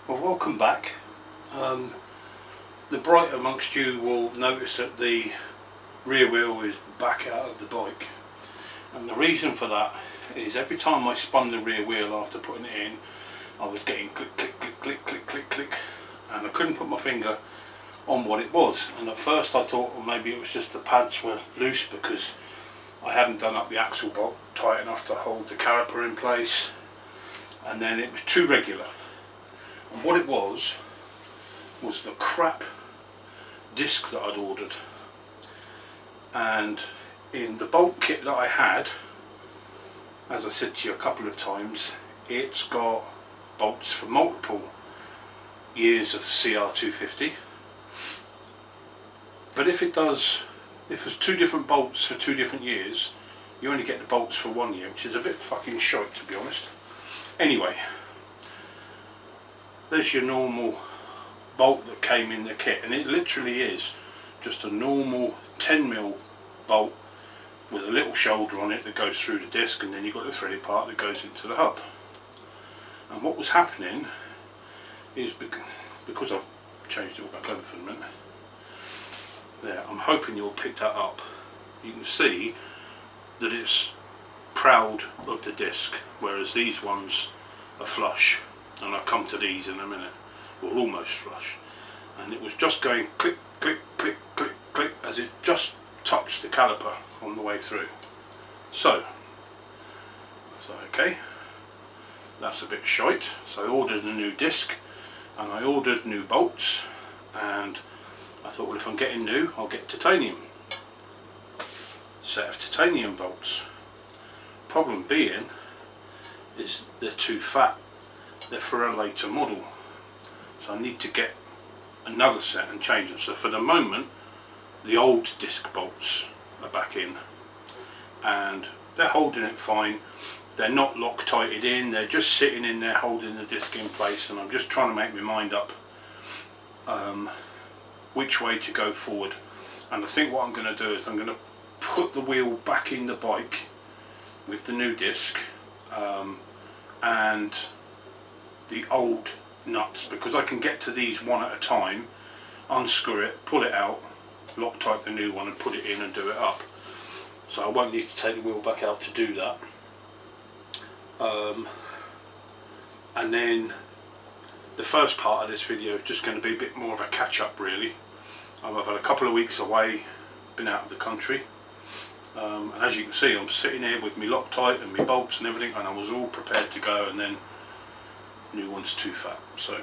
Well, welcome back. The bright amongst you will notice that the rear wheel is back out of the bike, and the reason for that is every time I spun the rear wheel after putting it in, I was getting click click click click click click click, and I couldn't put my finger on what it was. And at first I thought, well, maybe it was just the pads were loose because I hadn't done up the axle bolt tight enough to hold the caliper in place, and then it was too regular. And what it was the crap disc that I'd ordered, and in the bolt kit that I had, as I said to you a couple of times, it's got bolts for multiple years of CR250, but if there's two different bolts for 2 different years, you only get the bolts for 1 year, which is a bit fucking shite, to be honest. Anyway, there's your normal bolt that came in the kit, and it literally is just a normal 10mm bolt with a little shoulder on it that goes through the disc, and then you've got the threaded part that goes into the hub. And what was happening is, because I've changed it all back over for a minute there, I'm hoping you'll pick that up. You can see that it's proud of the disc, whereas these ones are flush, and I'll come to these in a minute, or almost flush. And it was just going click click click click click as it just touched the caliper on the way through. So I thought, okay, that's a bit shite. So I ordered a new disc and I ordered new bolts, and I thought, well, if I'm getting new, I'll get titanium. Set of titanium bolts. Problem being is they're too fat. They're for a later model, so I need to get another set and change them. So for the moment, the old disc bolts are back in, and they're holding it fine. They're not Loctited in, they're just sitting in there holding the disc in place, and I'm just trying to make my mind up which way to go forward. And I think what I'm going to do is I'm going to put the wheel back in the bike with the new disc and the old nuts, because I can get to these one at a time, unscrew it, pull it out, Loctite the new one and put it in and do it up. So I won't need to take the wheel back out to do that. And then the first part of this video is just going to be a bit more of a catch up really. I've had a couple of weeks away, been out of the country, and as you can see, I'm sitting here with my Loctite and my bolts and everything, and I was all prepared to go, and then new one's too fat, so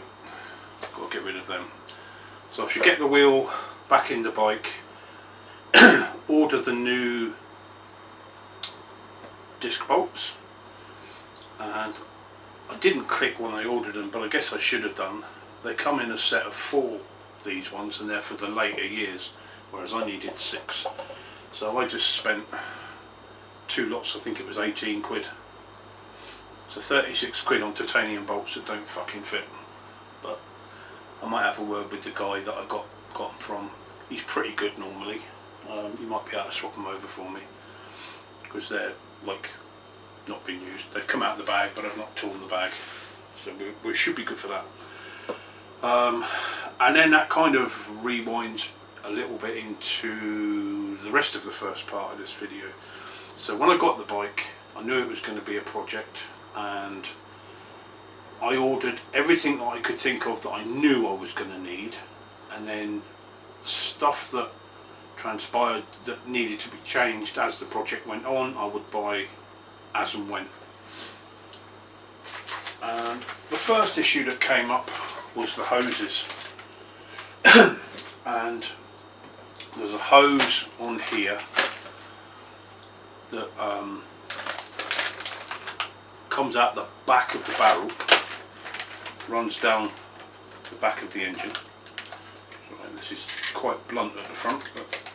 I've got to get rid of them. So if you get the wheel back in the bike, order the new disc bolts, and I didn't click when I ordered them, but I guess I should have done. They come in a set of 4, these ones, and they're for the later years, whereas I needed 6. So I just spent 2 lots, I think it was 18 quid. So 36 quid on titanium bolts that don't fucking fit. But I might have a word with the guy that I got them from. He's pretty good normally. You might be able to swap them over for me, because they're like not being used. They've come out of the bag, but I've not torn the bag, so we should be good for that. And then that kind of rewinds a little bit into the rest of the first part of this video. So when I got the bike, I knew it was going to be a project, and I ordered everything that I could think of that I knew I was going to need, and then stuff that transpired that needed to be changed as the project went on, I would buy as and when. And the first issue that came up was the hoses. And there's a hose on here that comes out the back of the barrel, runs down the back of the engine. So this is quite blunt at the front, but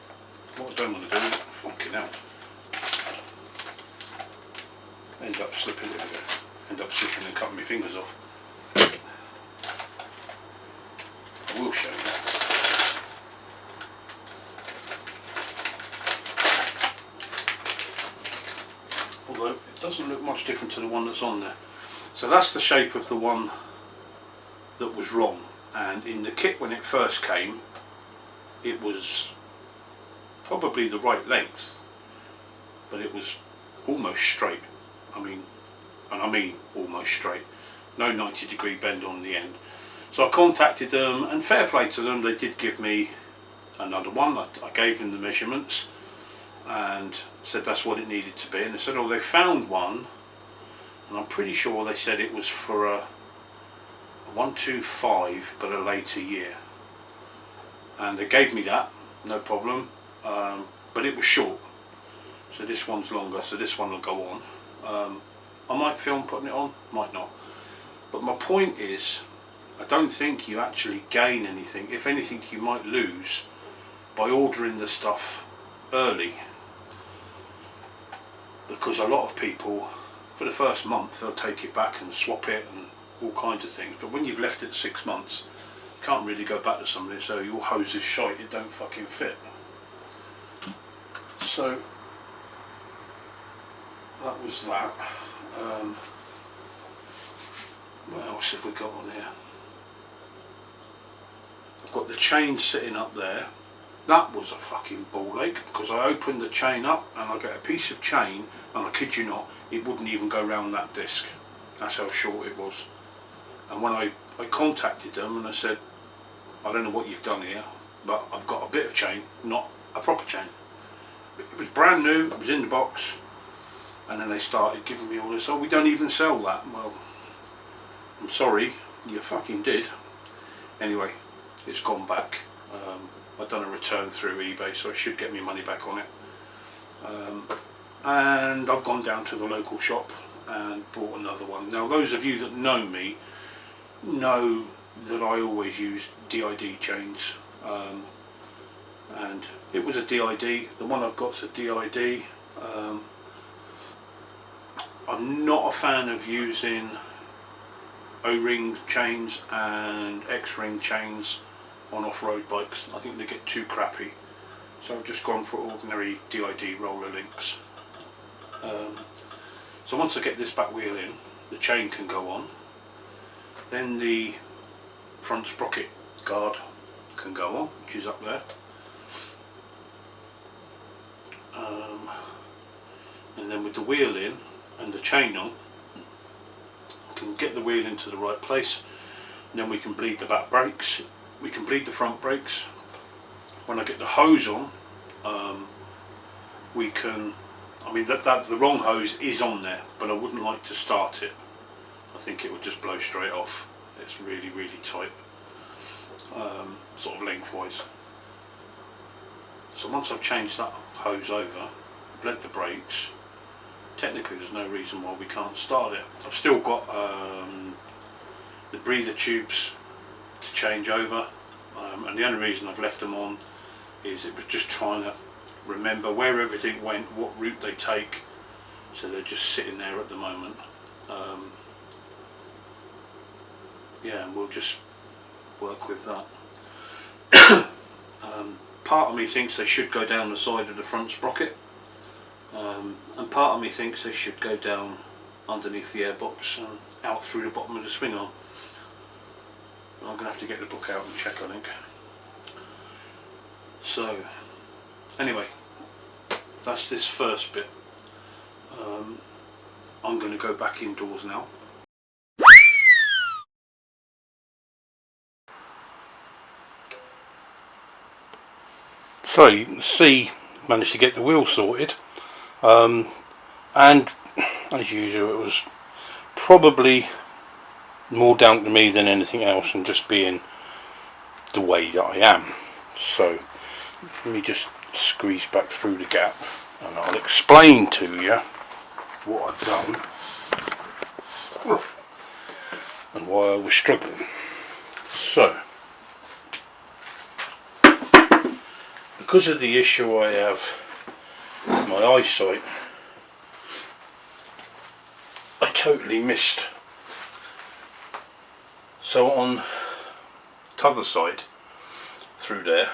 what I don't want to do is fucking hell, end up slipping and cutting my fingers off. I will show you. Although it doesn't look much different to the one that's on there. So that's the shape of the one that was wrong. And in the kit when it first came, it was probably the right length, but it was almost straight. I mean almost straight, no 90-degree bend on the end. So I contacted them, and fair play to them, they did give me another one. I gave them the measurements and said that's what it needed to be, and they said, oh, they found one, and I'm pretty sure they said it was for a 125 but a later year, and they gave me that, no problem, but it was short, so this one's longer, so this one will go on. I might film putting it on, might not, but my point is, I don't think you actually gain anything. If anything, you might lose by ordering the stuff early, because a lot of people, for the first month, they'll take it back and swap it and all kinds of things, but when you've left it 6 months, you can't really go back to somebody and say your hose is shite, it don't fucking fit. So that was that. What else have we got on here? I've got the chain sitting up there. That was a fucking ball ache, because I opened the chain up and I get a piece of chain, and I kid you not, it wouldn't even go round that disc. That's how short it was. And when I contacted them and I said, I don't know what you've done here, but I've got a bit of chain, not a proper chain. It was brand new, it was in the box, and then they started giving me all this, oh, we don't even sell that. Well, I'm sorry, you fucking did. Anyway, it's gone back. I've done a return through eBay, so I should get my money back on it. And I've gone down to the local shop and bought another one. Now, those of you that know me know that I always use DID chains, and it was a DID. The one I've got's a DID. I'm not a fan of using O-ring chains and X-ring chains on off-road bikes. I think they get too crappy, so I've just gone for ordinary DID roller links. So once I get this back wheel in, the chain can go on, then the front sprocket guard can go on, which is up there, and then with the wheel in and the chain on, I can get the wheel into the right place, and then we can bleed the back brakes, we can bleed the front brakes. When I get the hose on, we can, I mean that the wrong hose is on there, but I wouldn't like to start it. I think it would just blow straight off. It's really, really tight, sort of lengthwise. So once I've changed that hose over, bled the brakes, technically there's no reason why we can't start it. I've still got the breather tubes to change over, and the only reason I've left them on is it was just trying to remember where everything went, what route they take, so they're just sitting there at the moment. Yeah, and we'll just work with that. Part of me thinks they should go down the side of the front sprocket, and part of me thinks they should go down underneath the airbox and out through the bottom of the swing arm. I'm going to have to get the book out and check, I think. So anyway, that's this first bit. I'm going to go back indoors now. So you can see, managed to get the wheel sorted, and as usual it was probably more down to me than anything else, and just being the way that I am. So let me just squeeze back through the gap and I'll explain to you what I've done and why I was struggling. So, because of the issue I have with my eyesight, I totally missed. So on the other side, through there,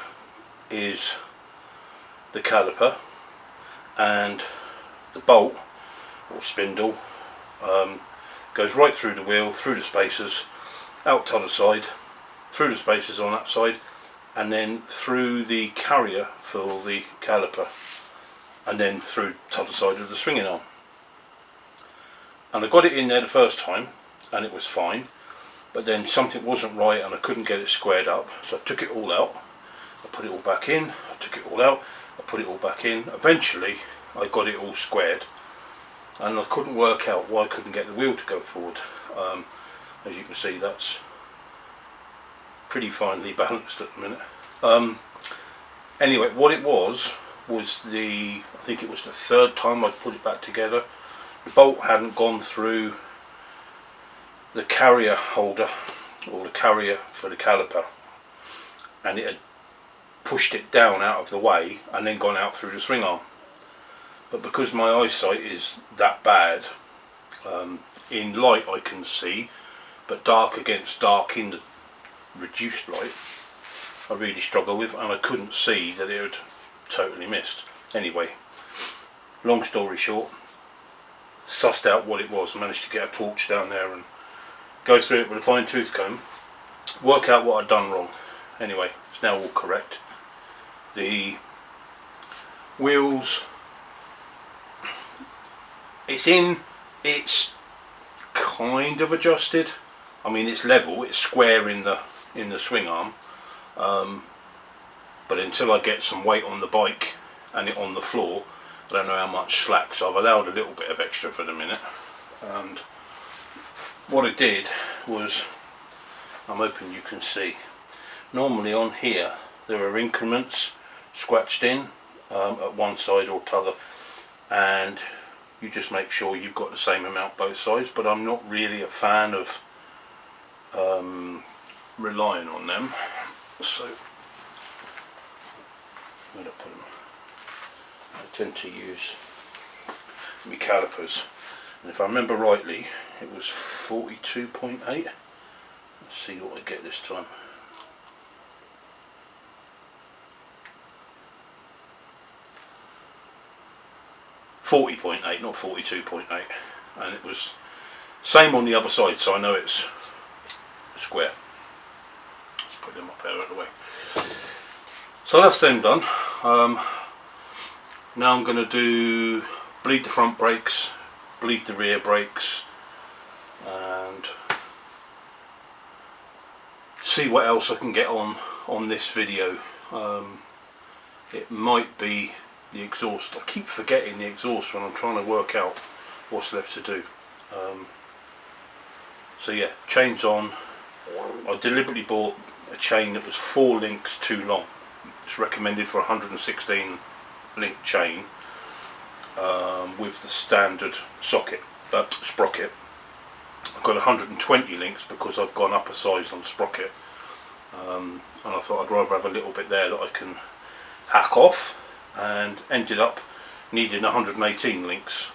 is the caliper, and the bolt or spindle goes right through the wheel, through the spacers, out to the side, through the spaces on that side, and then through the carrier for the caliper, and then through to the side of the swinging arm. And I got it in there the first time and it was fine, but then something wasn't right and I couldn't get it squared up, so I took it all out, I put it all back in, I took it all out, I put it all back in. Eventually I got it all squared, and I couldn't work out why I couldn't get the wheel to go forward. As you can see, that's pretty finely balanced at the minute. Anyway, what it was I think it was the third time I put it back together. The bolt hadn't gone through the carrier holder, or the carrier for the caliper, and it had pushed it down out of the way and then gone out through the swing arm. But because my eyesight is that bad, in light I can see, but dark against dark in the reduced light I really struggle with, and I couldn't see that it had totally missed. Anyway, long story short, sussed out what it was, managed to get a torch down there and go through it with a fine tooth comb, work out what I'd done wrong. Anyway, it's now all correct. The wheels, it's kind of adjusted. I mean, it's level, it's square in the swing arm, but until I get some weight on the bike and it on the floor, I don't know how much slack, so I've allowed a little bit of extra for the minute. And what I did was, I'm hoping you can see, normally on here there are increments scratched in at one side or t'other, and you just make sure you've got the same amount both sides, but I'm not really a fan of relying on them, so where'd I put them? I tend to use my calipers, and if I remember rightly it was 42.8. Let's see what I get this time. .8, not 42.8, and it was same on the other side, so I know it's square. Let's put them up there out of the way. So that's them done. Now I'm going to bleed the front brakes, bleed the rear brakes, and see what else I can get on this video. It might be the exhaust. I keep forgetting the exhaust when I'm trying to work out what's left to do. So yeah, chain's on. I deliberately bought a chain that was 4 links too long. It's recommended for 116 link chain with the standard socket, but sprocket. I've got 120 links because I've gone up a size on the sprocket, and I thought I'd rather have a little bit there that I can hack off, and ended up needing 118 links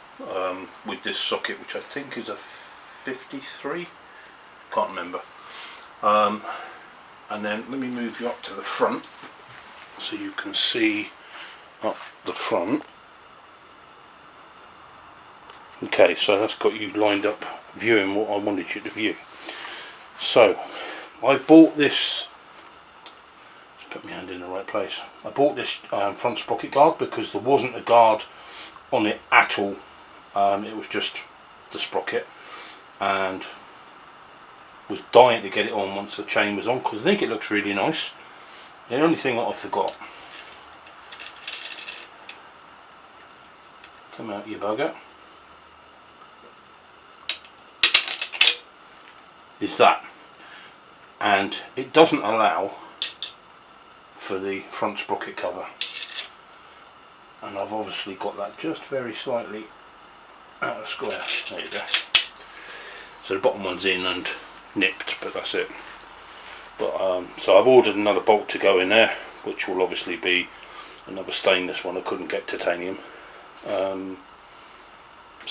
with this socket, which I think is a 53, can't remember. And then let me move you up to the front so you can see up the front. Okay, so that's got you lined up viewing what I wanted you to view. So I bought this, let's put my hand in the right place. I bought this front sprocket guard because there wasn't a guard on it at all. It was just the sprocket, and was dying to get it on once the chain was on because I think it looks really nice. The only thing that I forgot, come out you bugger, is that, and it doesn't allow for the front sprocket cover, and I've obviously got that just very slightly out of square. There you go. So the bottom one's in and nipped, but that's it. But so I've ordered another bolt to go in there, which will obviously be another stainless one. I couldn't get titanium. So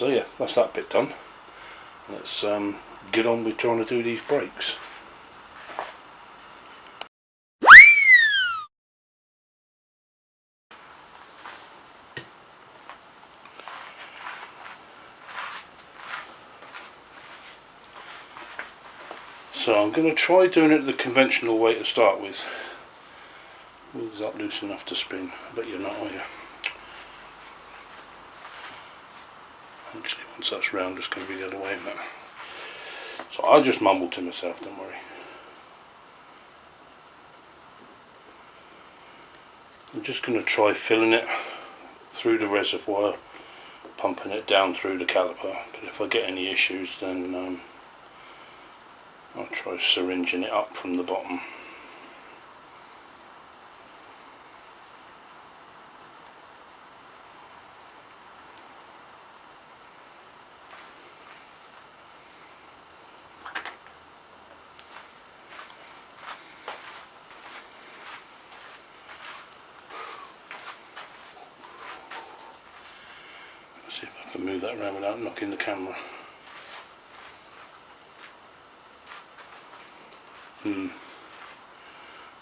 yeah, that's that bit done. Let's get on with trying to do these brakes. So I'm going to try doing it the conventional way to start with. Is that loose enough to spin? I bet you're not, are you? Actually, once that's round, it's going to be the other way, isn't it? So I just mumble to myself, don't worry. I'm just going to try filling it through the reservoir, pumping it down through the caliper, but if I get any issues then I'll try syringing it up from the bottom. See if I can move that around without knocking the camera.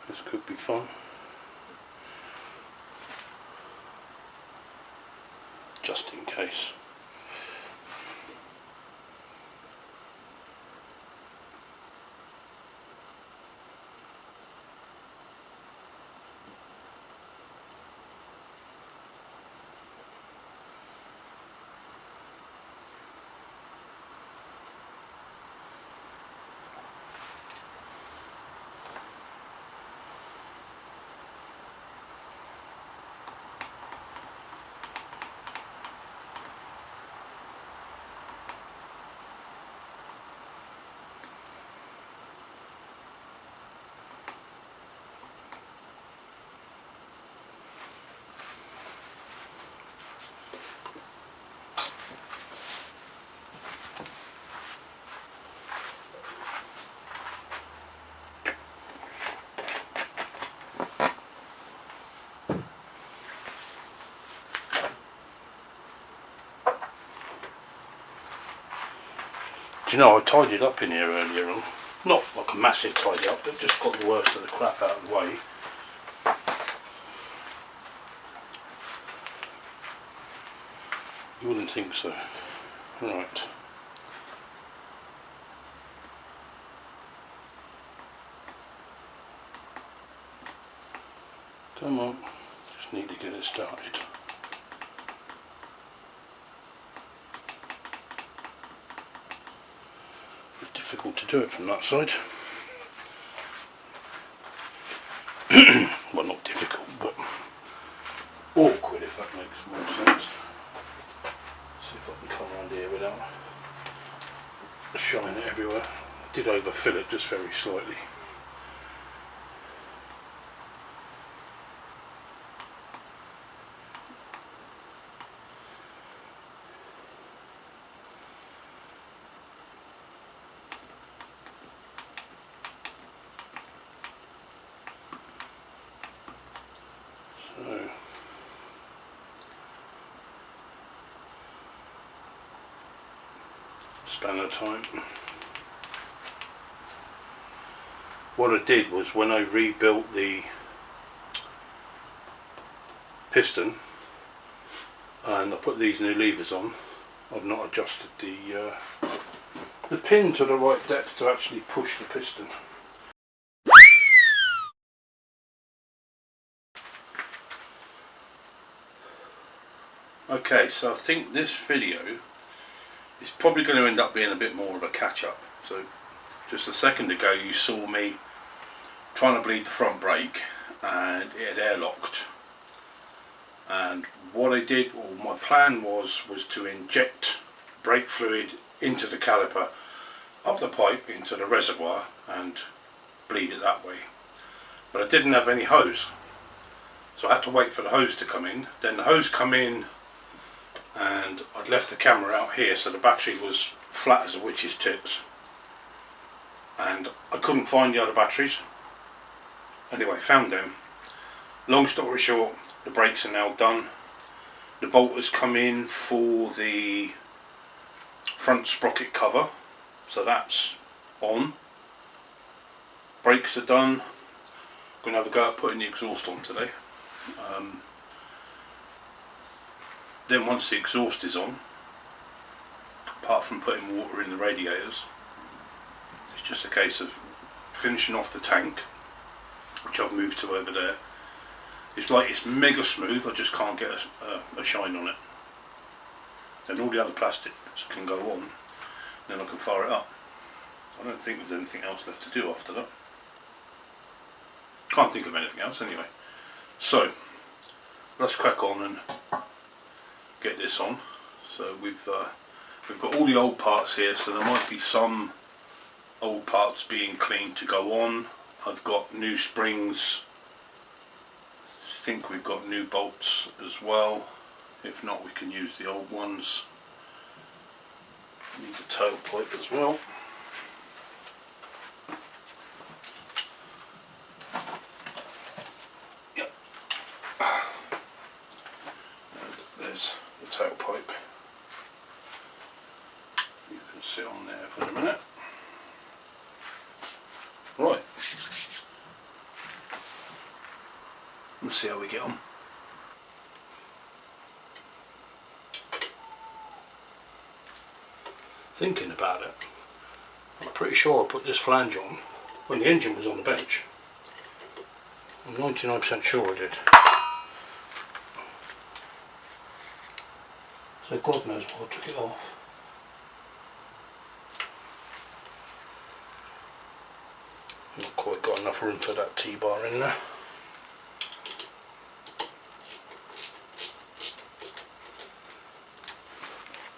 This could be fun. Just in case. Do you know, I tidied up in here earlier on. Not like a massive tidy up, but just got the worst of the crap out of the way. You wouldn't think so. Right. Come on, just need to get it started. Difficult to do it from that side. Well, not difficult, but awkward, if that makes more sense. See if I can come around here without shining it everywhere. I did overfill it just very slightly. Spanner time. What I did was, when I rebuilt the piston and I put these new levers on, I've not adjusted the pin to the right depth to actually push the piston. Okay, so I think this video is probably going to end up being a bit more of a catch-up. So just a second ago you saw me trying to bleed the front brake and it had airlocked, and what I did, or my plan was to inject brake fluid into the caliper, up the pipe into the reservoir and bleed it that way. But I didn't have any hose, so I had to wait for the hose to come in. Then the hose come in and I'd left the camera out here, so the battery was flat as a witch's tits and I couldn't find the other batteries. Anyway, found them. Long story short, the brakes are now done. The bolt has come in for the front sprocket cover, so that's on. Brakes are done. I'm going to have a go at putting the exhaust on today. Then once the exhaust is on, apart from putting water in the radiators, it's It's just a case of finishing off the tank, which I've moved to over there. It's mega smooth, I just can't get a shine on it. And all the other plastics can go on, then I can fire it up. I don't think there's anything else left to do after that. Can't think of anything else anyway. So let's crack on and get this on. So we've got all the old parts here, so there might be some old parts being cleaned to go on. I've got new springs. I think we've got new bolts as well. If not, we can use the old ones. Need a tailpipe as well. Yep. And there's the tailpipe. You can sit on there for a minute. Right. Let's see how we get on. Thinking about it, I'm pretty sure I put this flange on when the engine was on the bench. I'm 99% sure I did. So God knows why I took it off. Not quite got enough room for that T-bar in there.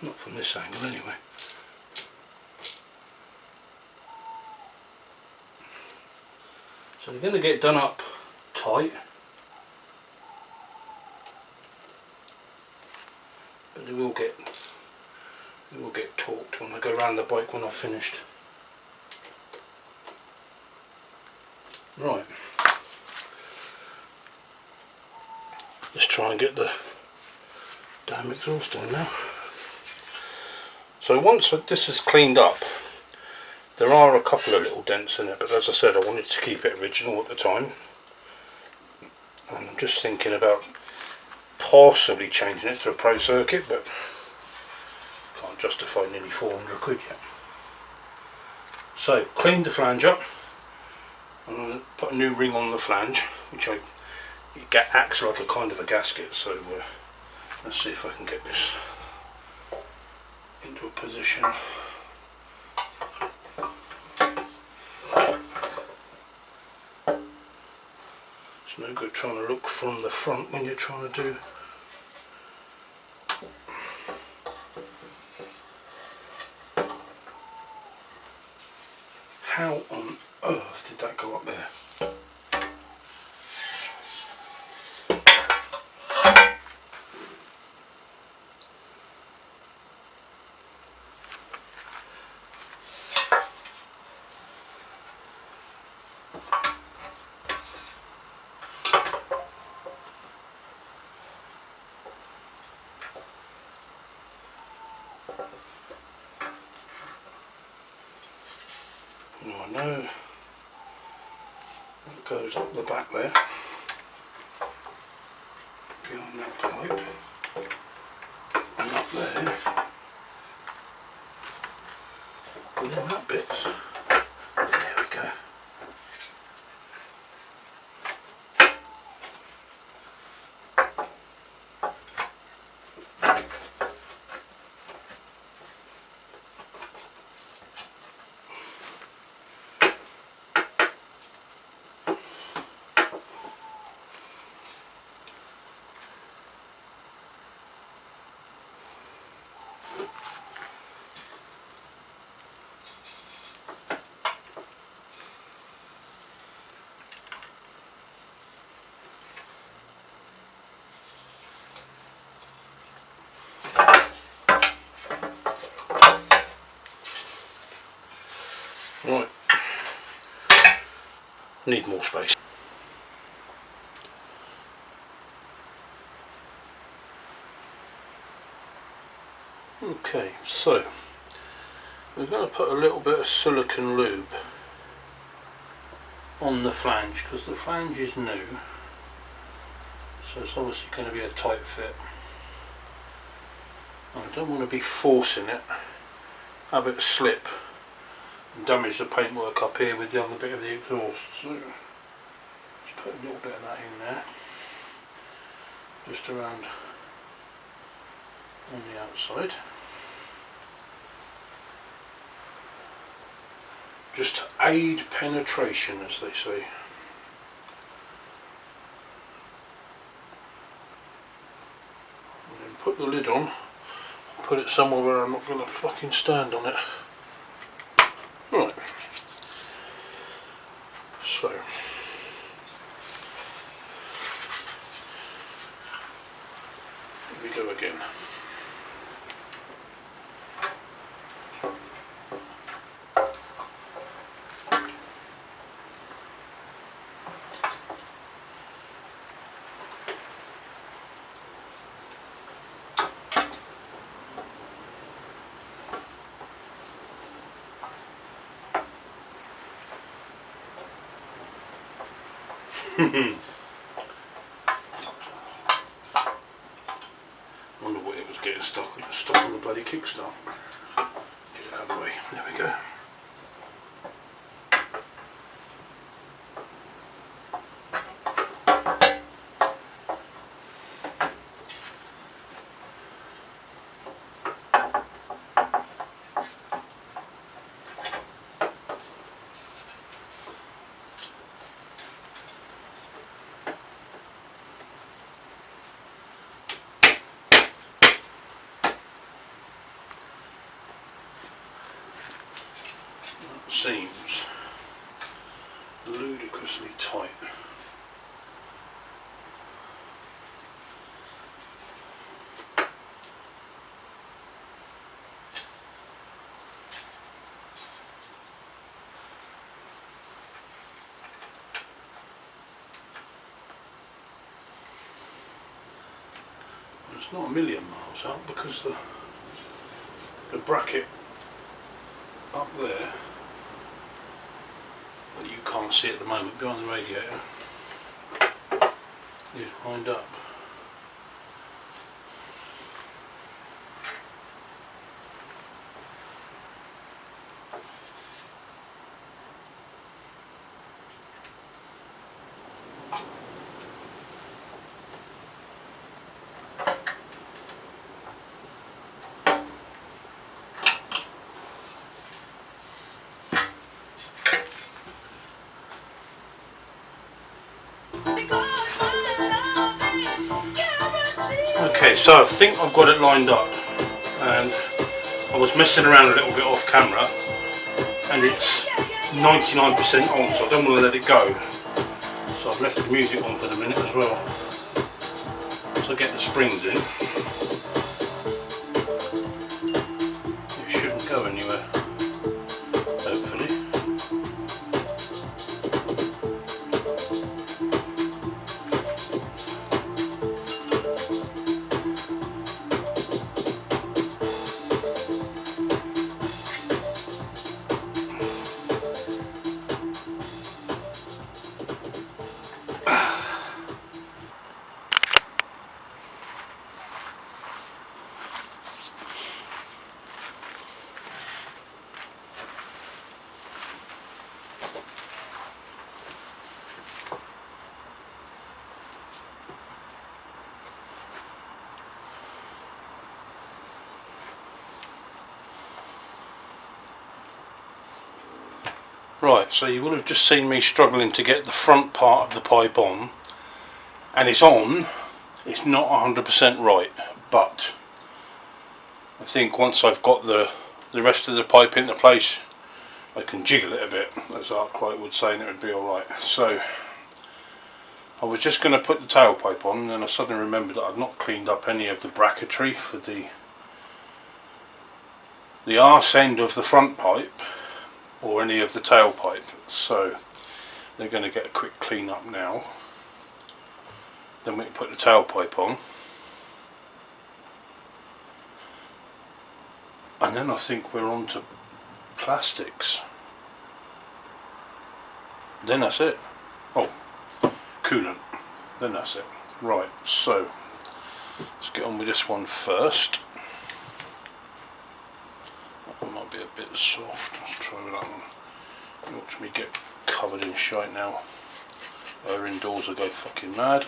Not from this angle anyway. So they're going to get done up tight, but they will get torqued when I go around the bike when I've finished. Right, let's try and get the damn exhaust on now. So once this is cleaned up, there are a couple of little dents in it, but as I said, I wanted to keep it original at the time. And I'm just thinking about possibly changing it to a pro circuit, but can't justify nearly 400 quid yet. So, cleaned the flange up. I'm going to put a new ring on the flange, which acts like a kind of a gasket. So let's see if I can get this into a position. It's no good trying to look from the front when you're trying to do. How on earth did that go up there? I know it goes up the back there, behind that pipe, and up there, within that bit. There we go. Right, need more space. Okay, so we're going to put a little bit of silicone lube on the flange because the flange is new, so it's obviously going to be a tight fit. I don't want to be forcing it, have it slip and damaged the paintwork up here with the other bit of the exhaust. So let's put a little bit of that in there, just around on the outside, just to aid penetration, as they say. And then put the lid on, put it somewhere where I'm not going to fucking stand on it. Right, so here we go again. Wonder what it was getting stuck on the bloody kickstart. Get it out of the way. There we go. Seems ludicrously tight. It's not a million miles out because the bracket up there that you can't see at the moment behind the radiator is lined up. Okay, so I think I've got it lined up, and I was messing around a little bit off camera, and it's 99% on, so I don't want to let it go. So I've left the music on for the minute as well. Once I get the springs in, it shouldn't go anywhere, hopefully. Right, so you will have just seen me struggling to get the front part of the pipe on, and it's on. It's not 100% right, but I think once I've got the rest of the pipe into place, I can jiggle it a bit, as Arkwright would say, and it would be alright. So I was just going to put the tailpipe on, and then I suddenly remembered that I'd not cleaned up any of the bracketry for the arse end of the front pipe or any of the tailpipe, so they're going to get a quick clean up now. Then we can put the tailpipe on, and then I think we're on to plastics. Then that's it. Oh, coolant. Then that's it. Right, so let's get on with this one first. That one might be a bit soft. Let's try that one. Watch me get covered in shite now. Or indoors will go fucking mad.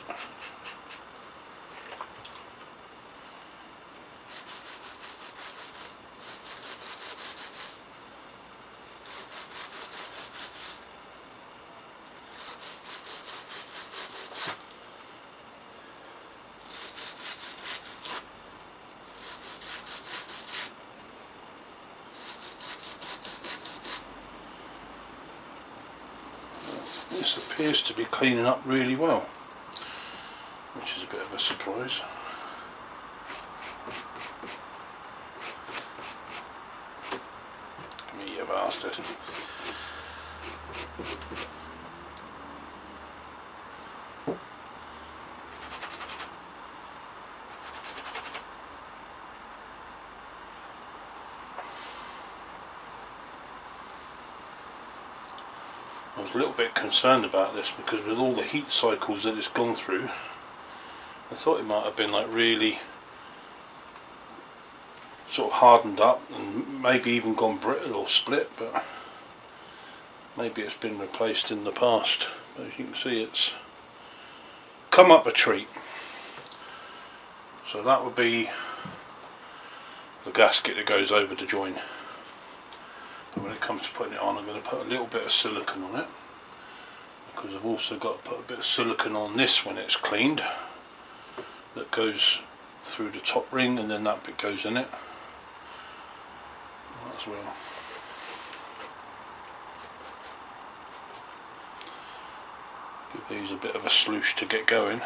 This appears to be cleaning up really well, which is a bit of a surprise. Come here, you bastard. I was a little bit concerned about this because with all the heat cycles that it's gone through, I thought it might have been like really sort of hardened up and maybe even gone brittle or split, but maybe it's been replaced in the past. But as you can see, it's come up a treat. So that would be the gasket that goes over the join. But when it comes to putting it on, I'm going to put a little bit of silicone on it, because I've also got to put a bit of silicone on this when it's cleaned, that goes through the top ring, and then that bit goes in it as well. Give these a bit of a sloosh to get going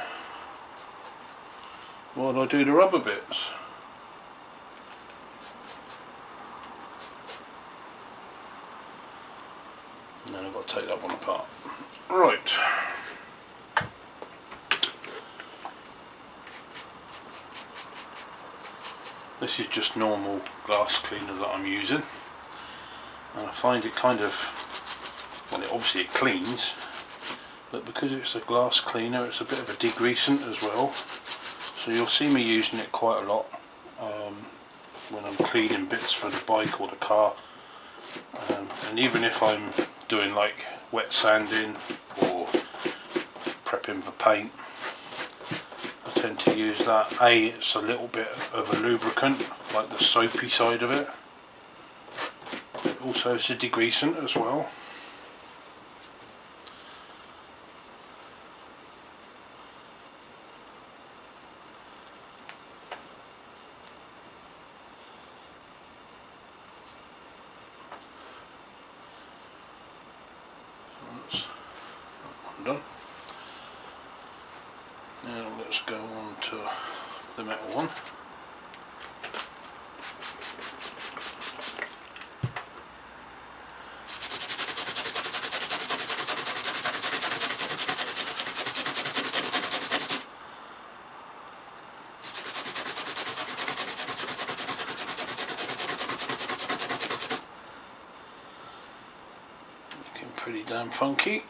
while I do the rubber bits. And then I've got to take that one apart. Right. This is just normal glass cleaner that I'm using, and I find it kind of, well, obviously it cleans, but because it's a glass cleaner, it's a bit of a degreasant as well. So you'll see me using it quite a lot when I'm cleaning bits for the bike or the car, and even if I'm doing like wet sanding or prepping for paint, I tend to use that. It's a little bit of a lubricant, like the soapy side of it. Also it's a degreasant as well. That's that one done. Now let's go on to the metal one. Looking pretty damn funky.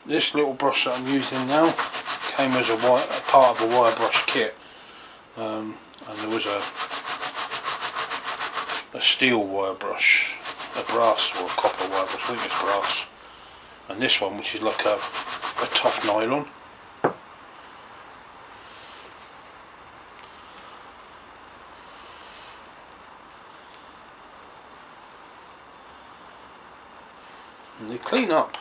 This little brush that I'm using now came as a part of a wire brush kit, and there was a steel wire brush, a brass or a copper wire brush, I think it's brass, and this one, which is like a tough nylon. And they clean up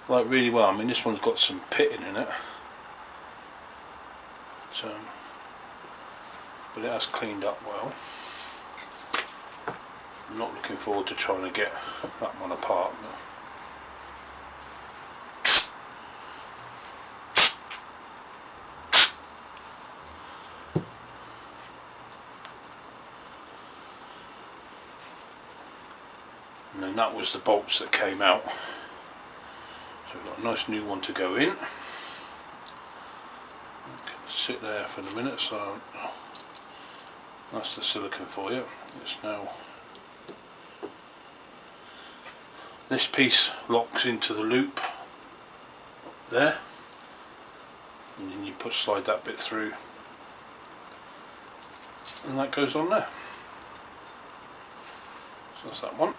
like really well. I mean, this one's got some pitting in it, but it has cleaned up well. I'm not looking forward to trying to get that one apart. And then that was the bolts that came out. So we've got a nice new one to go in. Sit there for a minute, so that's the silicone for you. It's now, this piece locks into the loop there, and then you slide that bit through, and that goes on there. So that's that one.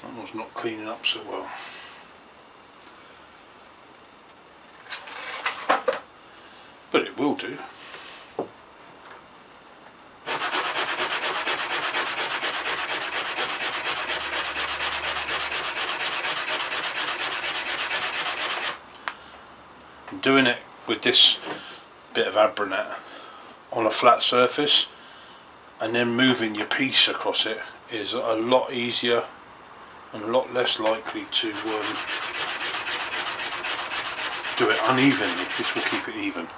That one's not cleaning up so well. But it will do. I'm doing it with this bit of Abranet on a flat surface, and then moving your piece across it is a lot easier and a lot less likely to do it unevenly. This will keep it even.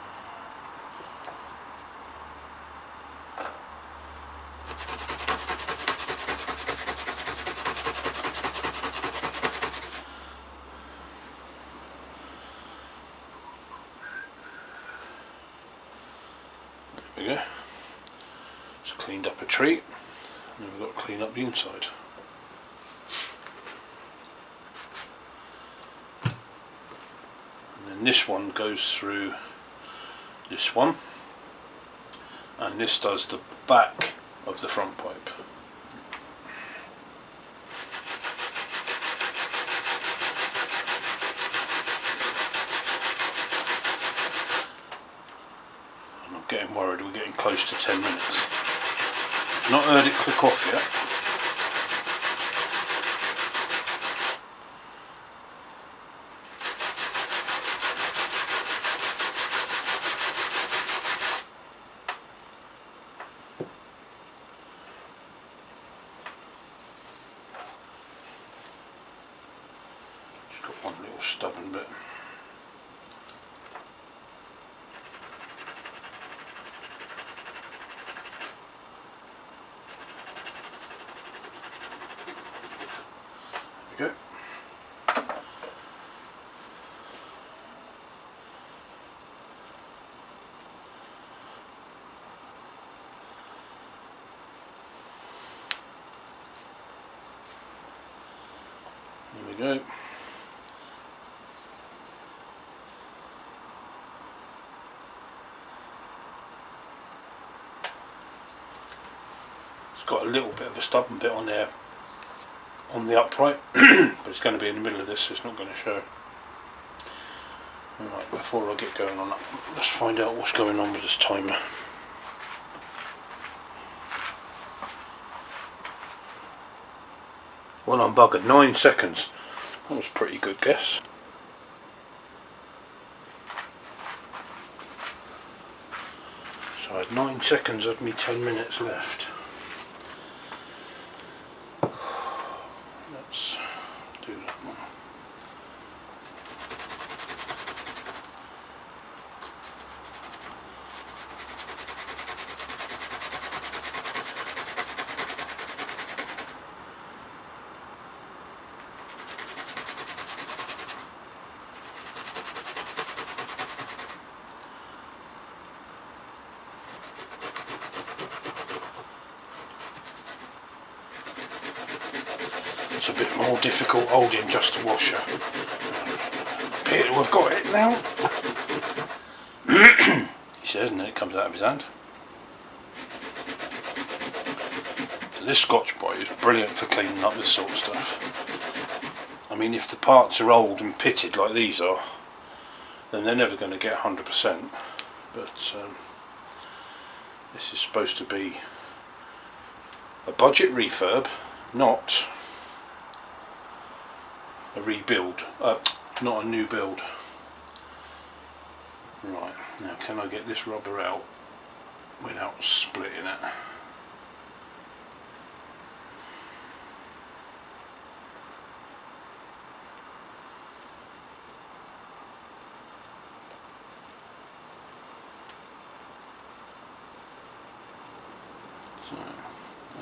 There we go. Just cleaned up a treat, and then we've got to clean up the inside. And then this one goes through this one, and this does the back of the front pipe. And I'm getting worried we're getting close to 10 minutes. Not heard it click off yet. Just got one little stubborn bit. There we go. There we go. It's got a little bit of a stubborn bit on there on the upright, but it's going to be in the middle of this, so it's not going to show. Alright, before I get going on that, let's find out what's going on with this timer. Well, I'm buggered. 9 seconds. That was a pretty good guess. So I had 9 seconds of me 10 minutes left. Let's do that one. It's a bit more difficult holding just a washer. Appear to have got it now. He says, and then it comes out of his hand. So this Scotch Brite is brilliant for cleaning up this sort of stuff. I mean, if the parts are old and pitted like these are, then they're never going to get 100%. But this is supposed to be a budget refurb, not a rebuild, not a new build. Right, now can I get this rubber out without splitting it?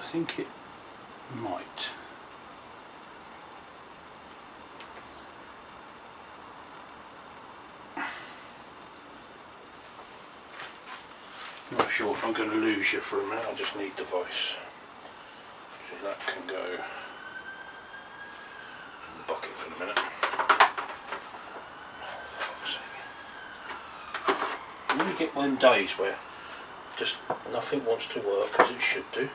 think it might. Not sure if I'm going to lose you for a minute. I just need the voice. So that can go in the bucket for the minute. When you get one days where just nothing wants to work as it should do.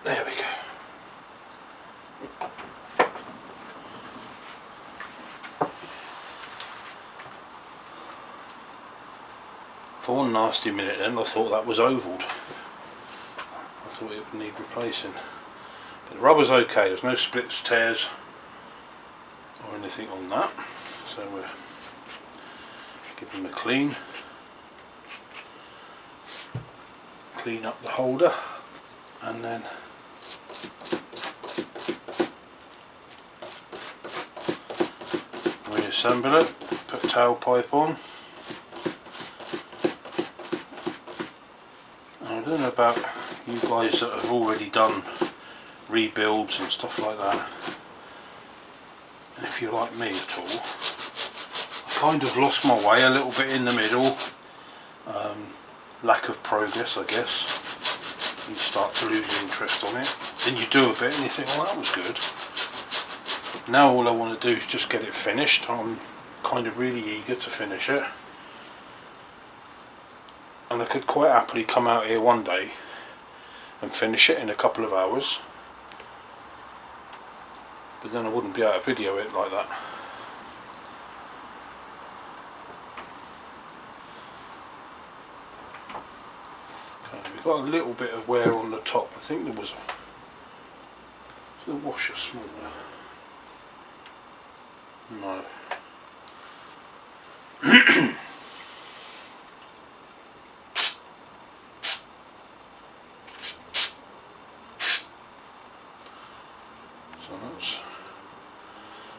There we go. For one nasty minute then I thought that was ovaled. I thought it would need replacing. But the rubber's okay, there's no splits, tears or anything on that. So we'll give them a clean up the holder and then reassemble it, put tailpipe on. And I don't know about you guys that have already done rebuilds and stuff like that, and if you're like me at all, I kind of lost my way a little bit in the middle. Lack of progress, I guess. You start to lose interest on it. Then you do a bit and you think, well, that was good. Now all I want to do is just get it finished. I'm kind of really eager to finish it. And I could quite happily come out here one day and finish it in a couple of hours. But then I wouldn't be able to video it like that. We've got a little bit of wear on the top. I think there was a washer smaller. No. So let's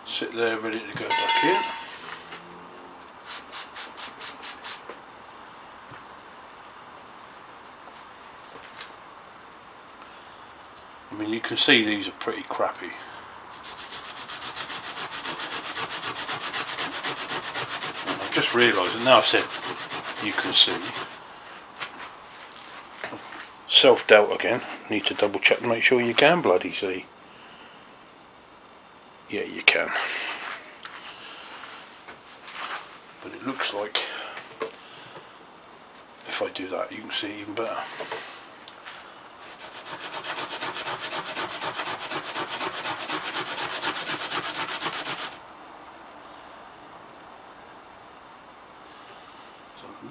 sit there ready to go back in. I mean, you can see these are pretty crappy. And I've just realised that now I've said you can see. Self-doubt again. Need to double check and make sure you can bloody see. Yeah, you can. But it looks like if I do that you can see even better.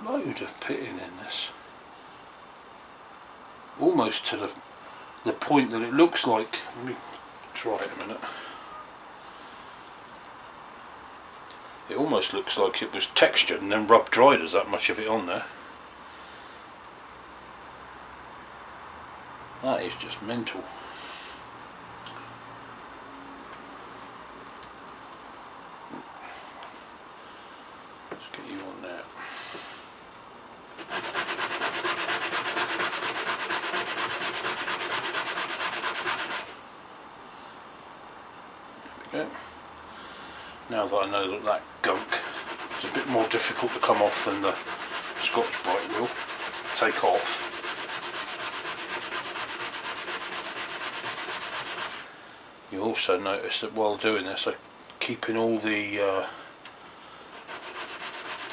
Load of pitting in this, almost to the point that it looks like, let me try it a minute, it almost looks like it was textured and then rub dried. There's that much of it on there. That is just mental. Let's get you on there. There we go. Now that I know that gunk is a bit more difficult to come off than the Scotch-Brite will take off. You also notice that while doing this I'm keeping all the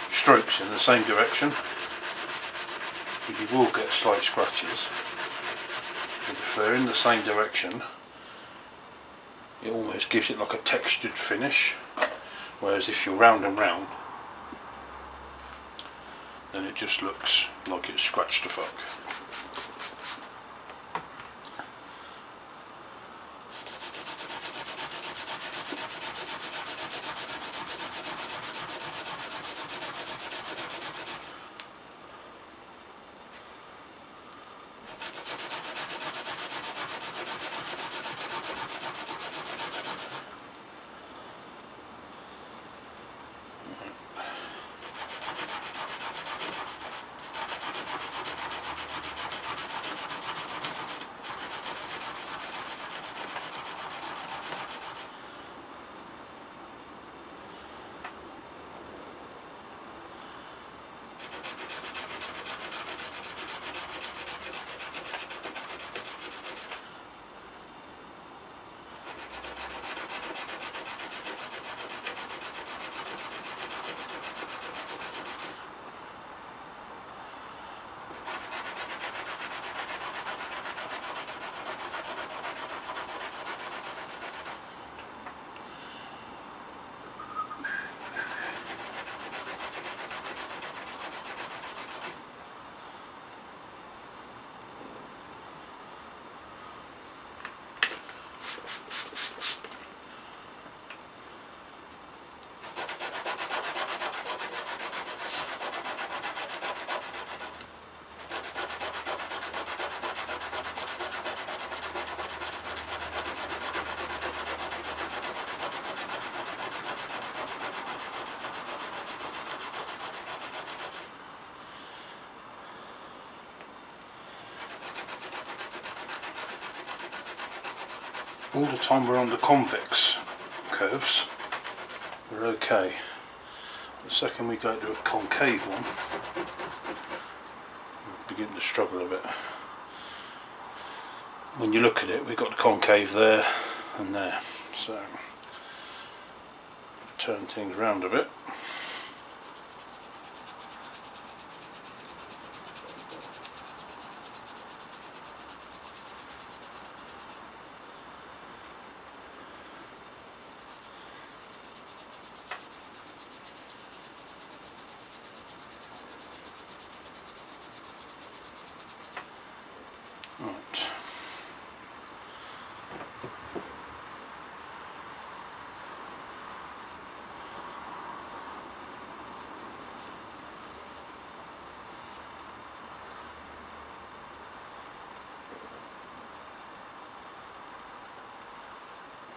strokes in the same direction, because you will get slight scratches. And if they're in the same direction, it almost gives it like a textured finish, whereas if you're round and round, then it just looks like it's scratched to fuck. all the time we're on the convex curves, we're okay. The second we go to a concave one, we begin to struggle a bit. When you look at it, we've got the concave there and there, so turn things around a bit. Right.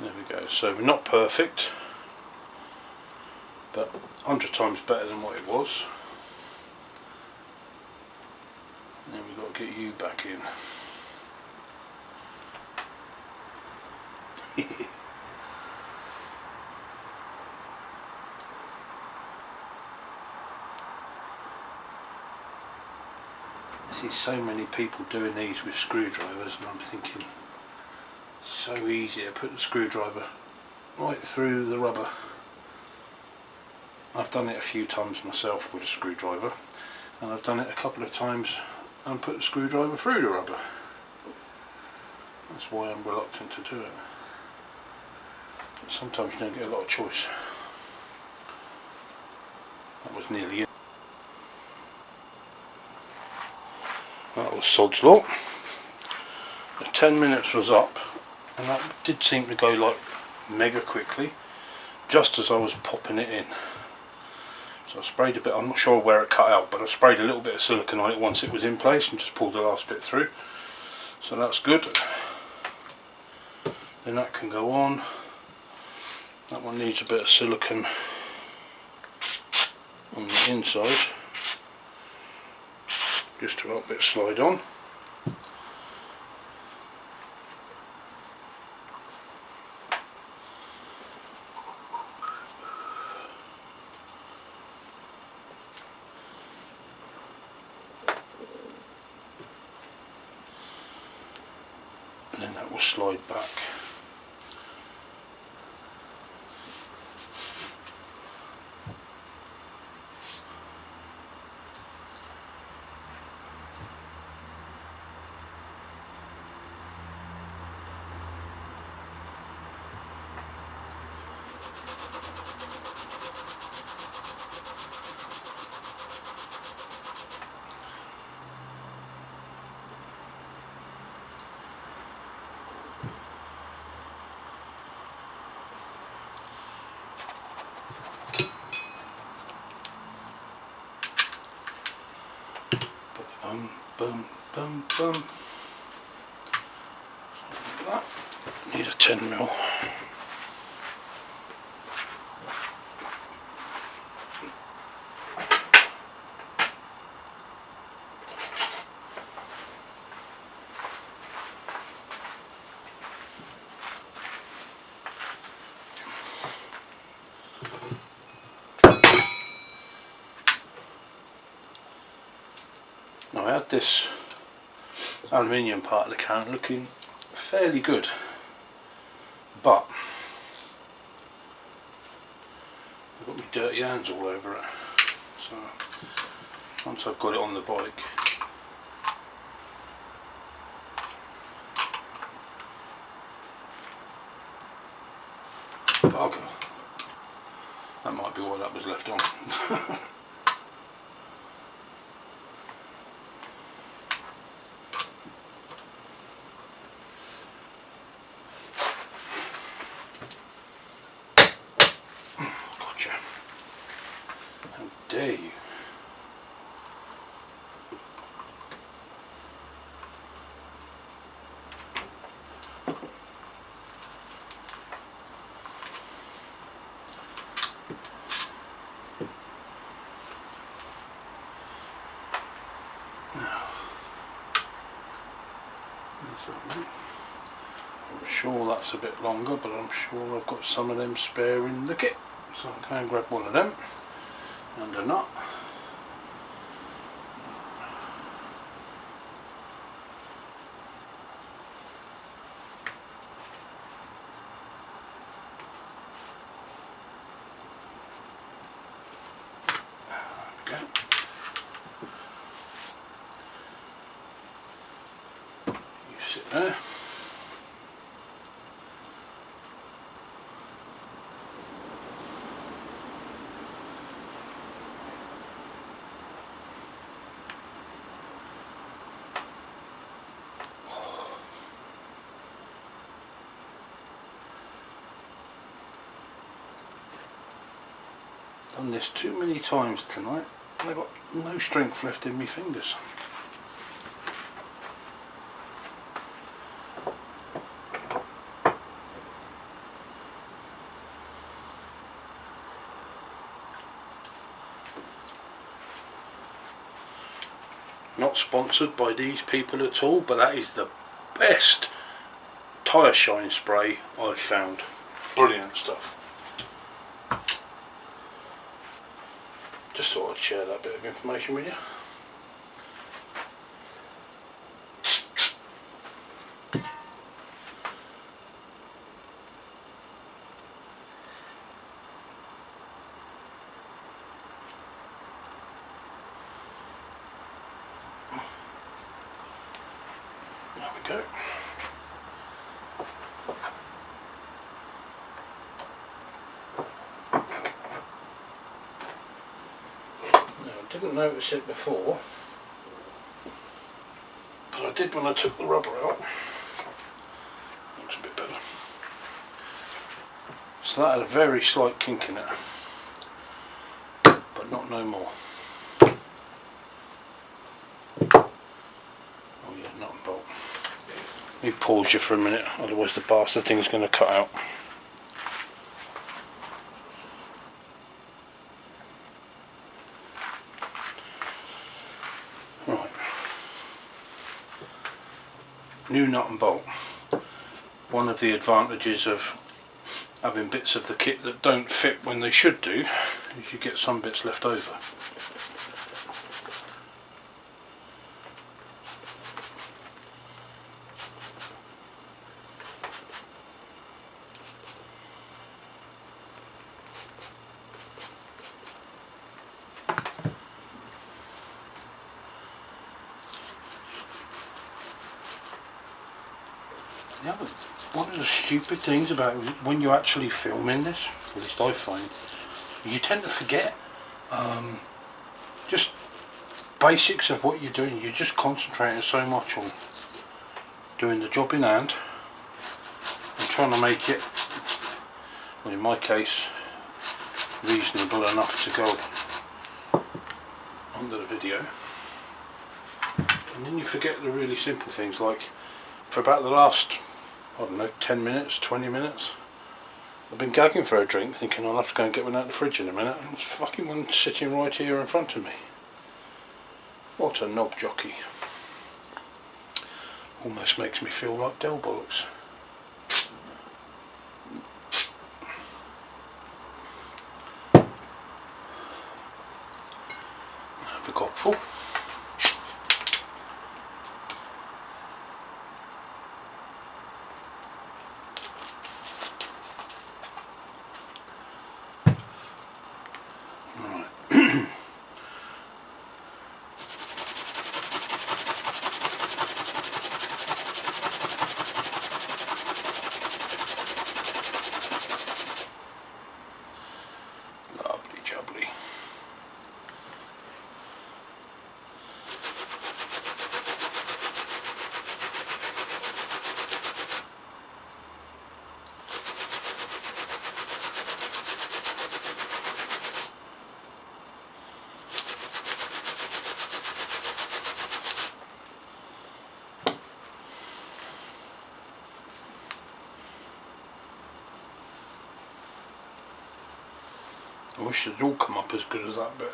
There we go. So we're not perfect, but 100 times better than what it was. And then we've got to get you back in. I see so many people doing these with screwdrivers, and I'm thinking, so easy to put the screwdriver right through the rubber. I've done it a few times myself with a screwdriver, and I've done it a couple of times and put the screwdriver through the rubber. That's why I'm reluctant to do it. But sometimes you don't get a lot of choice. That was nearly it. That was sod's law. The 10 minutes was up, and that did seem to go like mega quickly, just as I was popping it in. So I sprayed a bit, I'm not sure where it cut out, but I sprayed a little bit of silicone on it once it was in place and just pulled the last bit through. So that's good. Then that can go on. That one needs a bit of silicone on the inside, just to help it slide on. And then that will slide back. Boom, boom, boom, boom. Like that. Need a 10mm. Now I had this aluminium part of the can looking fairly good, but I've got my dirty hands all over it. So once I've got it on the bike, bugger, that might be why that was left on. Dare you? Now, there's that one. I'm sure that's a bit longer, but I'm sure I've got some of them spare in the kit, so I can grab one of them and a nut. There we go. You sit there. Done this too many times tonight. I've got no strength left in my fingers. Not sponsored by these people at all, but that is the best tyre shine spray I've found. Brilliant stuff. Just thought I'd share that bit of information with you. There we go. Didn't notice it before, but I did when I took the rubber out. Looks a bit better. So that had a very slight kink in it, but not no more. Oh yeah, nut and bolt. Let me pause you for a minute, otherwise the bastard thing's going to cut out. New nut and bolt. One of the advantages of having bits of the kit that don't fit when they should do is you get some bits left over. The other, one of the stupid things about when you're actually filming this, at least I find, you tend to forget just basics of what you're doing. You're just concentrating so much on doing the job in hand and trying to make it, well in my case, reasonable enough to go onto the video. And then you forget the really simple things, like for about the last, I don't know, 10 minutes, 20 minutes, I've been gagging for a drink thinking I'll have to go and get one out of the fridge in a minute, and there's fucking one sitting right here in front of me. What a knob jockey. Almost makes me feel like Del Bollocks. Have the cop full. Lovely jubbly. I wish it had all come up as good as that bit.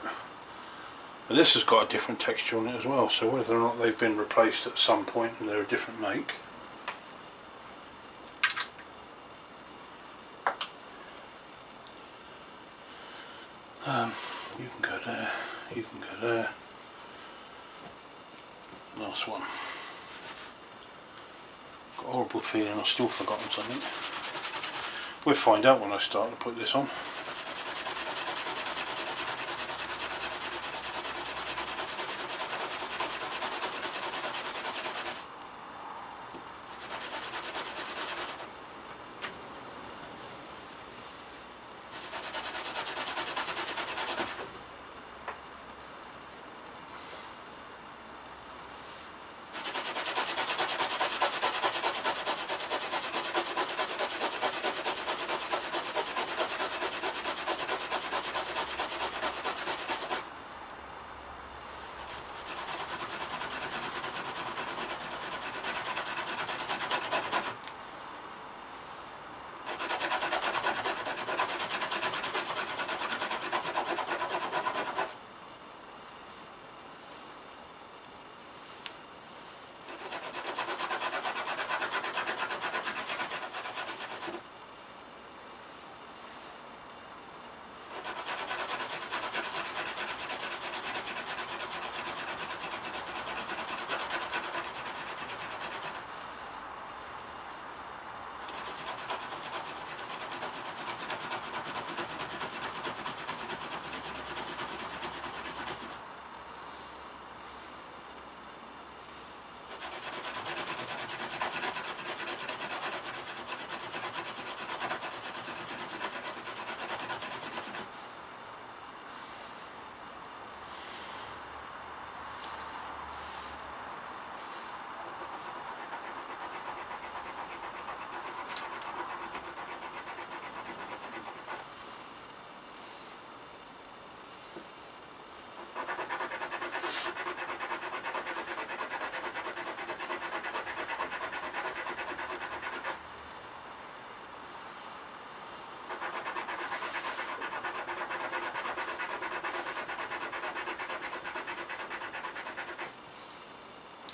But this has got a different texture on it as well, so whether or not they've been replaced at some point and they're a different make. You can go there, you can go there. Last one. Got a horrible feeling I've still forgotten something. We'll find out when I start to put this on.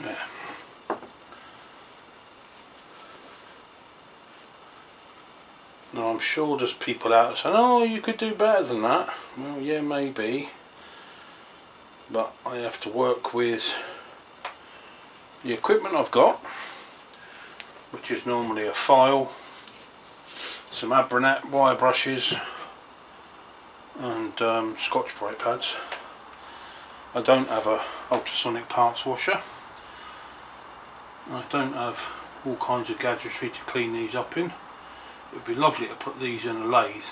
Yeah. Now I'm sure there's people out there saying, oh, you could do better than that. Well, yeah, maybe. But I have to work with the equipment I've got, which is normally a file, some Abronat wire brushes and Scotch-Brite pads. I don't have a ultrasonic parts washer. I don't have all kinds of gadgetry to clean these up in. It would be lovely to put these in a lathe,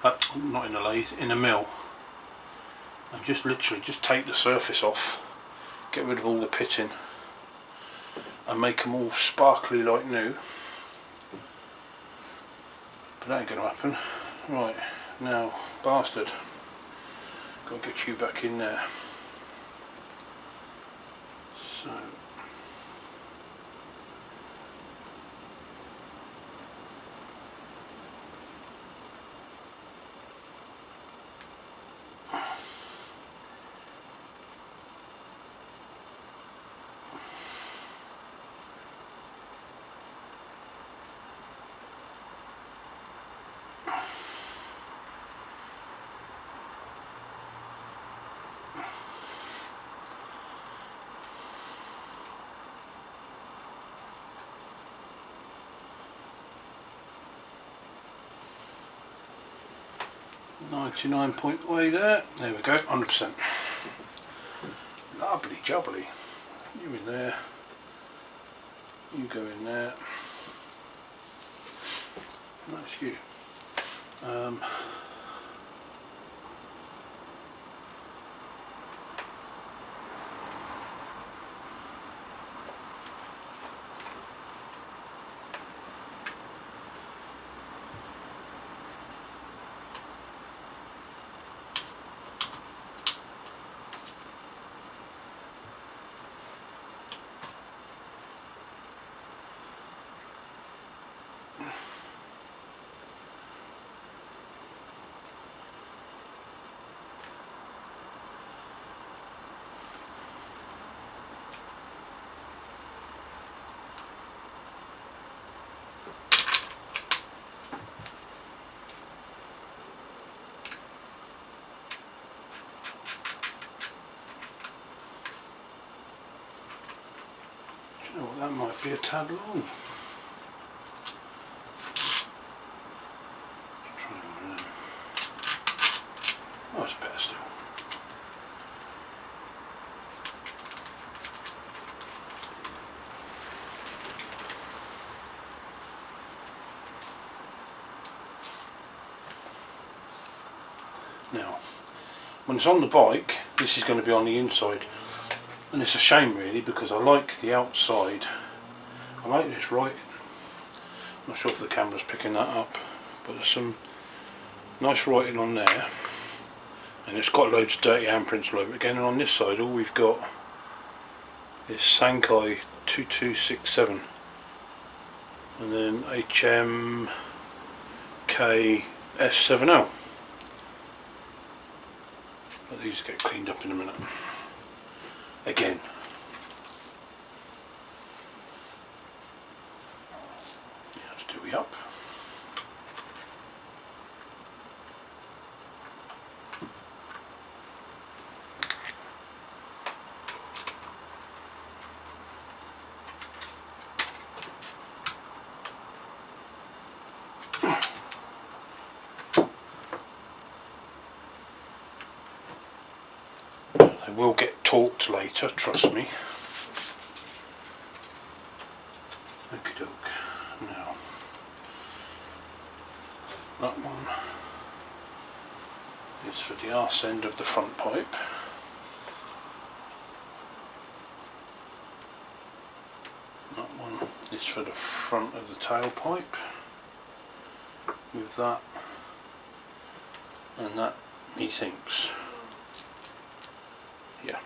not in a lathe, in a mill, and just literally just take the surface off, get rid of all the pitting and make them all sparkly like new. But that ain't going to happen. Right, now, bastard, got to get you back in there. So, .99 point way there. There we go, 100%. Lovely jubbly. You in there. You go in there. That's you. like that might be a tad long. Try one of them. Oh, it's better still. Now, when it's on the bike, this is going to be on the inside, and it's a shame really, because I like the outside. I like this writing. I'm not sure if the camera's picking that up, but there's some nice writing on there, and it's got loads of dirty handprints all over it again. And on this side, all we've got is CR250, and then HMKS70. But these get cleaned up in a minute. Again. Let's do we up. They will get torqued later, trust me. Okie doke. Now, that one is for the arse end of the front pipe. That one is for the front of the tailpipe. With that and that, methinks. Yeah.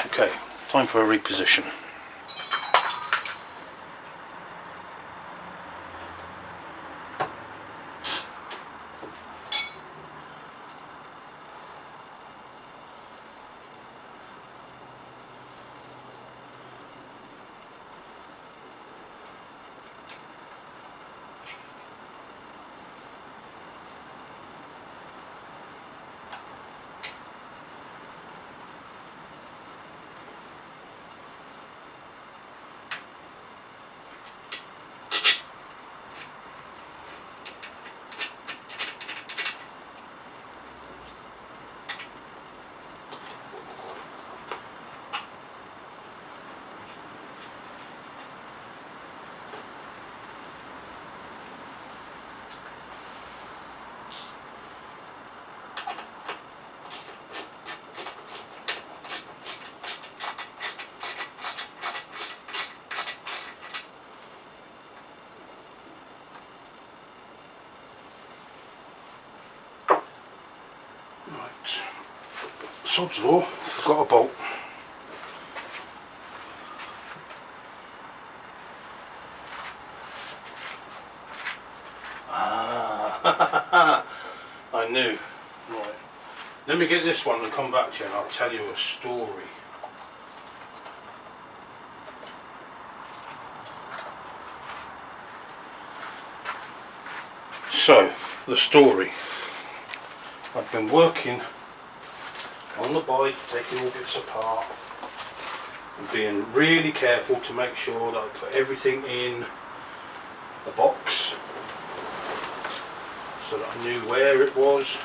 Okay, time for a reposition. Sod's law, forgot a bolt. Ah, I knew. Right. Let me get this one and come back to you and I'll tell you a story. So, the story. I've been working on the bike, taking all bits apart and being really careful to make sure that I put everything in the box so that I knew where it was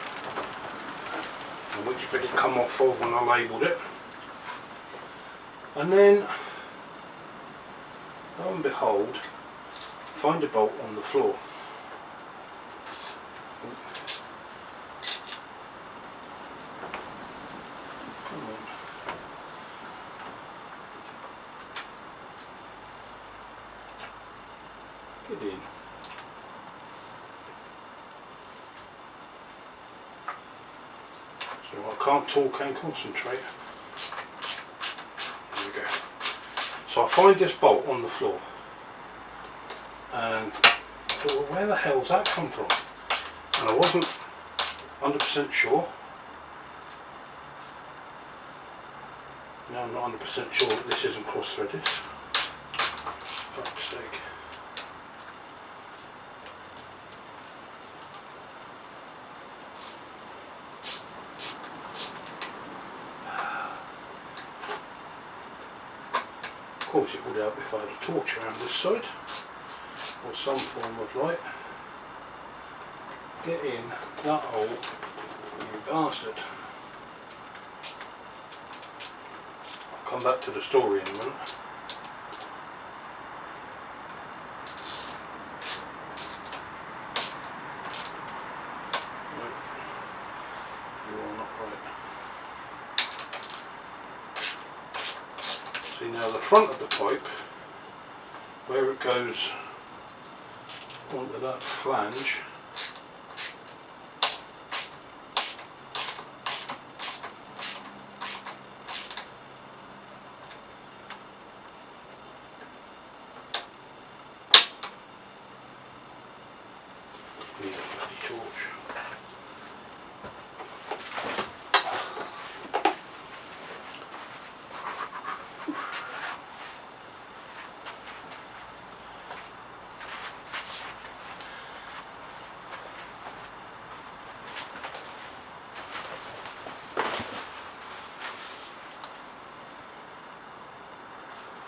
and which bit it come off of when I labelled it. And then, lo and behold, find a bolt on the floor. Get in. So I can't talk and concentrate. There we go. So I find this bolt on the floor and I thought, well, where the hell's that come from? And I wasn't 100% sure. Now I'm not 100% sure that this isn't cross-threaded. Fuck's sake. Of course it would help if I had a torch around this side, or some form of light. Get in that hole, you bastard. I'll come back to the story in a minute. Right. You are not right. See, now the front of the pipe, where it goes onto that flange, need a bloody torch.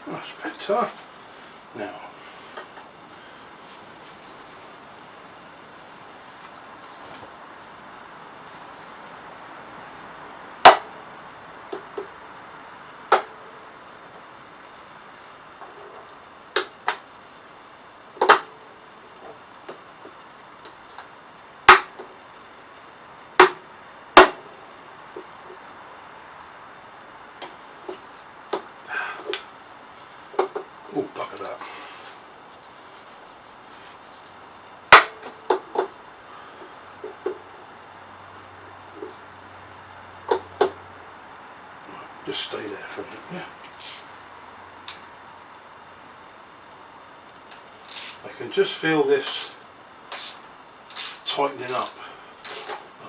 That's better. Now, oh, bugger that. Just stay there for a minute, yeah. I can just feel this tightening up.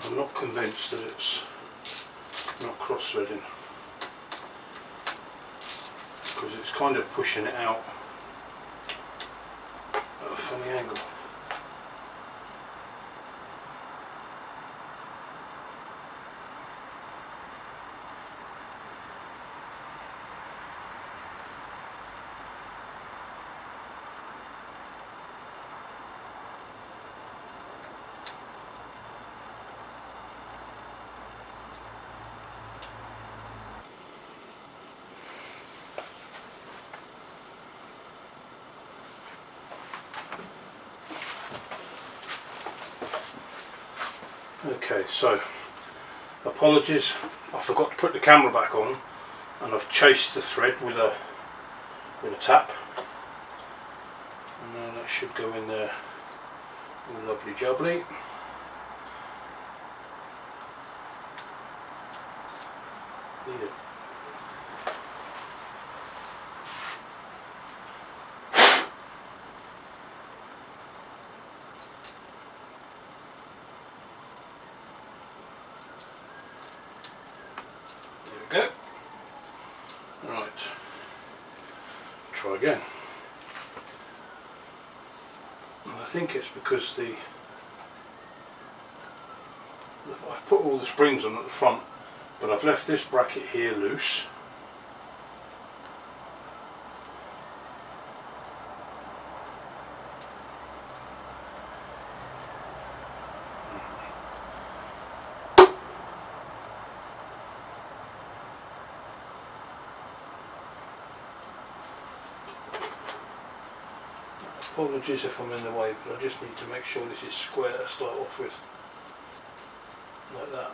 I'm not convinced that it's not cross-threading, because it's kind of pushing it out at a funny angle. Okay, so apologies, I forgot to put the camera back on, and I've chased the thread with a tap, and then that should go in there all lovely jubbly. Yeah. There we go. Right, try again. And I think it's because I've put all the springs on at the front, but I've left this bracket here loose. Apologies if I'm in the way, but I just need to make sure this is square to start off with, like that.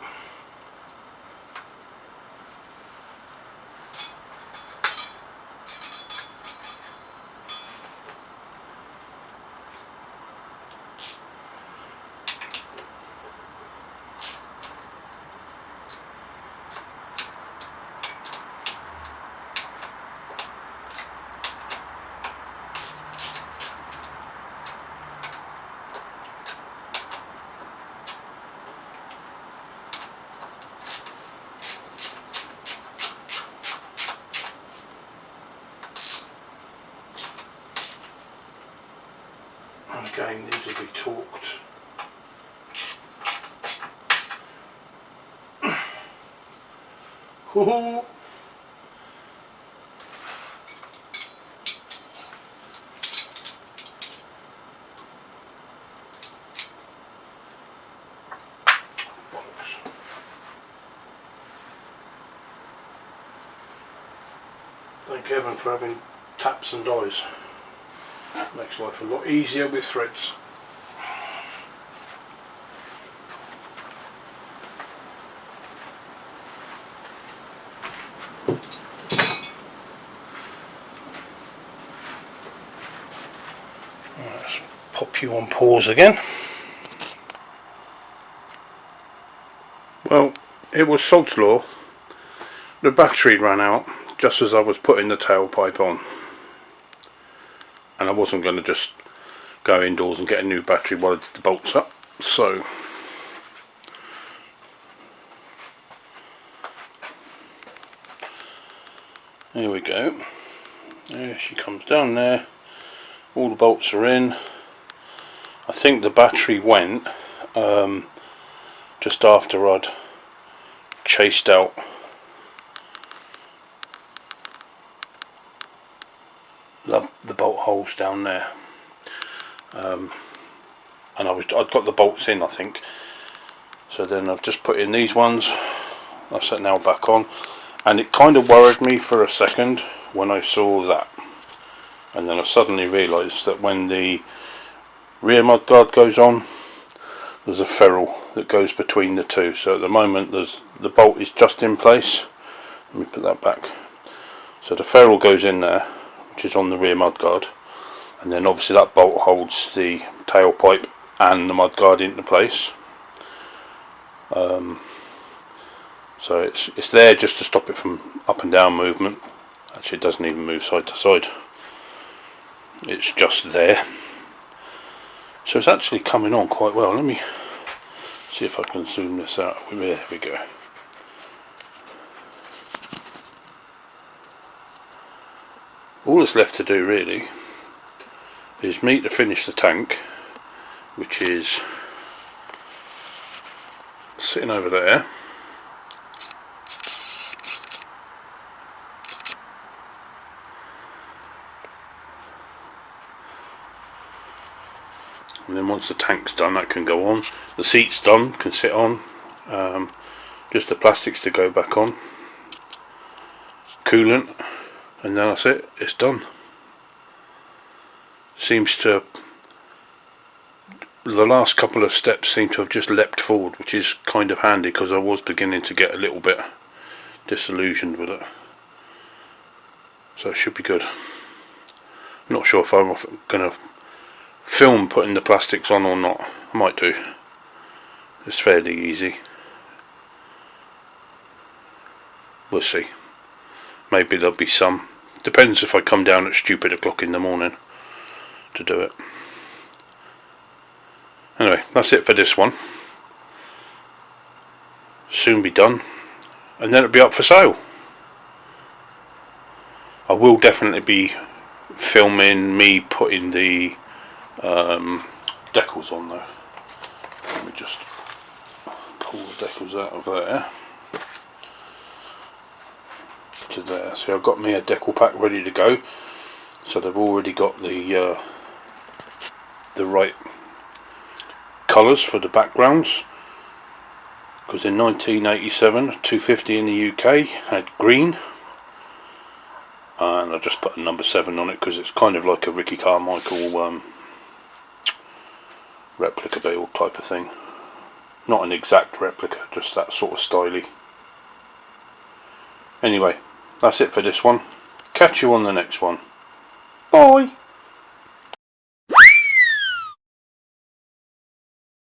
And again, these will be torqued. Thank heaven for having taps and dies. Makes life a lot easier with threads. Let's pop you on pause again. Well, it was sod's law. The battery ran out just as I was putting the tailpipe on, and I wasn't going to just go indoors and get a new battery while I did the bolts up, so here we go. There she comes down there, all the bolts are in. I think the battery went just after I'd chased out the bolt holes down there, and I'd got the bolts in, I think. So then I've just put in these ones. I've set now back on, and it kind of worried me for a second when I saw that, and then I suddenly realised that when the rear mudguard goes on, there's a ferrule that goes between the two. So at the moment the bolt is just in place. Let me put that back. So the ferrule goes in there, which is on the rear mudguard, and then obviously that bolt holds the tailpipe and the mudguard into place. So it's there just to stop it from up and down movement. Actually, it doesn't even move side to side. It's just there. So it's actually coming on quite well. Let me see if I can zoom this out. There we go. All that's left to do really is me to finish the tank, which is sitting over there. And then once the tank's done, that can go on. The seat's done, can sit on. Just the plastics to go back on. Coolant, and then that's it. It's done. Seems to, the last couple of steps seem to have just leapt forward, which is kind of handy because I was beginning to get a little bit disillusioned with it. So it should be good. I'm not sure if I'm going to film putting the plastics on or not. I might do. It's fairly easy. We'll see. Maybe there'll be some. Depends if I come down at stupid o'clock in the morning to do it. Anyway, that's it for this one. Soon be done, and then it'll be up for sale. I will definitely be filming me putting the decals on though. Let me just pull the decals out of there to there. So I've got me a decal pack ready to go. So they've already got the right colours for the backgrounds. Because in 1987, 250 in the UK had green, and I just put a number 7 on it because it's kind of like a Ricky Carmichael replica build type of thing. Not an exact replica, just that sort of styly. Anyway, that's it for this one. Catch you on the next one. Bye!